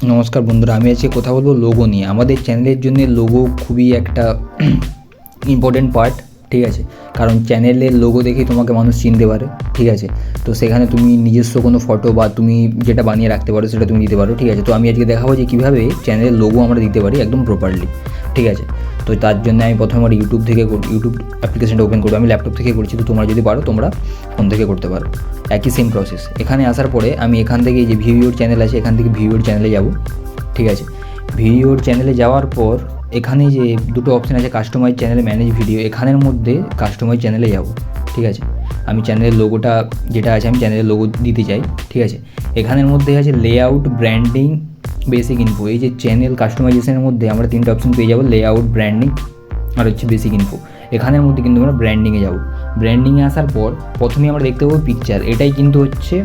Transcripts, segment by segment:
নমস্কার বন্ধুরা, আমি আজকে কথা বলবো লোগো নিয়ে। আমাদের চ্যানেলের জন্য লোগো খুবই একটা ইম্পর্টেন্ট পার্ট, ঠিক আছে। কারণ চ্যানেলের লোগো দেখেই তোমাকে মানুষ চিনতে পারে, ঠিক আছে। তো সেখানে তুমি নিজস্ব কোনো ফটো বা তুমি যেটা বানিয়ে রাখতে পারো সেটা তুমি দিতে পারো, ঠিক আছে। তো আমি আজকে দেখাবো যে কীভাবে চ্যানেলের লোগো আমরা দিতে পারি একদম প্রপারলি, ঠিক আছে। তো তার জন্য আমি প্রথমে আমার ইউটিউব অ্যাপ্লিকেশনটা ওপেন করবো। আমি ল্যাপটপ থেকে করছি, তো তোমরা যদি পারো তোমরা ফোন থেকে করতে পারো, একই সেম প্রসেস। এখানে আসার পরে আমি এখান থেকে যে ভিডিওর চ্যানেল আছে এখান থেকে ভিডিওর চ্যানেলে যাব, ঠিক আছে। ভিডিওর চ্যানেলে যাওয়ার পর এখানে যে দুটো অপশান আছে, কাস্টমাইজ চ্যানেল, ম্যানেজ ভিডিও, এখানের মধ্যে কাস্টমাইজ চ্যানেলে যাব, ঠিক আছে। আমি চ্যানেলের লোগোটা যেটা আছে আমি চ্যানেলের লোগো দিতে চাই, ঠিক আছে। এখানের মধ্যে আছে লেআউট, ব্র্যান্ডিং, বেসিক ইনফো। এই যে চ্যানেল কাস্টমাইজেশনের মধ্যে আমরা তিনটে অপশন পেয়ে যাবো, লেআউট, ব্র্যান্ডিং আর হচ্ছে বেসিক ইনফো। এখানের মধ্যে কিন্তু আমরা ব্র্যান্ডিংয়ে যাব। ব্র্যান্ডিংয়ে আসার পর প্রথমেই আমরা দেখতে পাবো পিকচার। এটাই কিন্তু হচ্ছে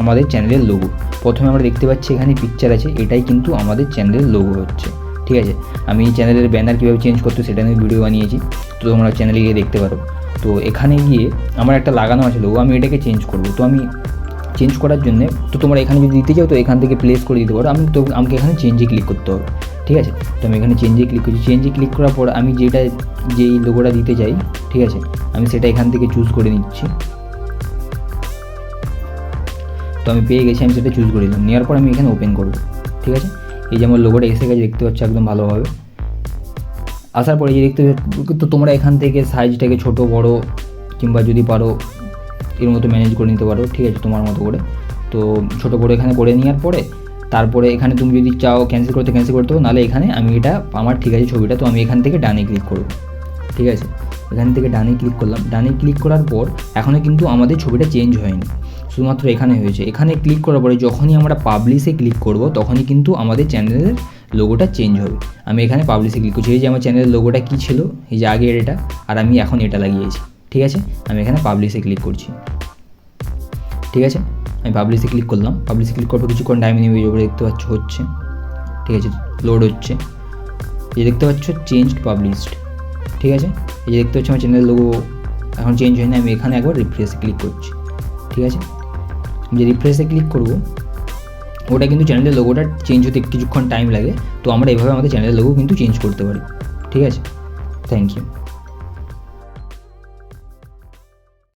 আমাদের চ্যানেলের লোগো। প্রথমে আমরা দেখতে পাচ্ছি এখানে পিকচার আছে, এটাই কিন্তু আমাদের চ্যানেলের লোগো হচ্ছে, ঠিক আছে। আমি চ্যানেলের ব্যানার কীভাবে চেঞ্জ করতে সেটা নিয়ে ভিডিও বানিয়েছি, তো তোমরা চ্যানেলে গিয়ে দেখতে পারো। তো এখানে গিয়ে আমার একটা লাগানো আছে লোগো, আমি এটাকে চেঞ্জ করবো। তো আমি চেঞ্জ করার জন্যে তো তোমরা এখানে যদি দিতে চাও তো এখান থেকে প্লেস করে দিতে পারো। আমাকে এখানে চেঞ্জে ক্লিক করতে হবে, ঠিক আছে। তো আমি এখানে চেঞ্জে ক্লিক করছি। চেঞ্জে ক্লিক করার পর আমি যেই লোগোটা দিতে চাই, ঠিক আছে, আমি সেটা এখান থেকে চুজ করে নিচ্ছি। তো আমি পেয়ে গেছি, আমি সেটা চুজ করে দিলাম। নেওয়ার পর আমি এখানে ওপেন করবো, ঠিক আছে। এই যে আমার লোগোটা এসে গেছে, দেখতে পাচ্ছি একদম ভালোভাবে। আসার পরে যে দেখতে তো তোমরা এখান থেকে সাইজটাকে ছোটো বড় কিংবা যদি পারো এর মতো ম্যানেজ করে নিতে পারো, ঠিক আছে, তোমার মতো করে। তো ছোটো করে এখানে করে নেওয়ার পরে তারপরে এখানে তুমি যদি চাও ক্যান্সেল করতে পারো, নাহলে এখানে আমি এটা আমার ঠিক আছে ছবিটা। তো আমি এখান থেকে ডানে ক্লিক করব, ঠিক আছে। এখান থেকে ডানে ক্লিক করলাম। ডানে ক্লিক করার পর এখনও কিন্তু আমাদের ছবিটা চেঞ্জ হয়নি, শুধুমাত্র এখানে হয়েছে। এখানে ক্লিক করার পরে যখনই আমরা পাবলিশে ক্লিক করব তখনই কিন্তু আমাদের চ্যানেলের লোগোটা চেঞ্জ হবে। আমি এখানে পাবলিশে ক্লিক করছি। এই যে আমার চ্যানেলের লোগোটা কী ছিল, এই যে আগের এটা, আর আমি এখন এটা লাগিয়েছি, ঠিক আছে। আমি এখানে পাবলিশে ক্লিক করছি, ঠিক আছে। আমি পাবলিশে ক্লিক করলাম। পাবলিশে ক্লিক করার পর কিছুক্ষণ টাইম নেবে, ওপরে দেখতে পাচ্ছ হচ্ছে, ঠিক আছে, লোড হচ্ছে। এই যে দেখতে পাচ্ছ চেঞ্জ পাবলিশড, ঠিক আছে। এই যে দেখতে পাচ্ছ আমার চ্যানেলের লোগো এখন চেঞ্জ হয়নি। আমি এখানে একবার রিফ্রেশে ক্লিক করছি, ঠিক আছে। আমি যে রিফ্রেশে ক্লিক করব ওটা কিন্তু চ্যানেলের লোগোটা চেঞ্জ হতে কিছুক্ষণ টাইম লাগে। তো আমরা এভাবে আমাদের চ্যানেলের লোগো কিন্তু চেঞ্জ করতে পারি, ঠিক আছে। Thank you.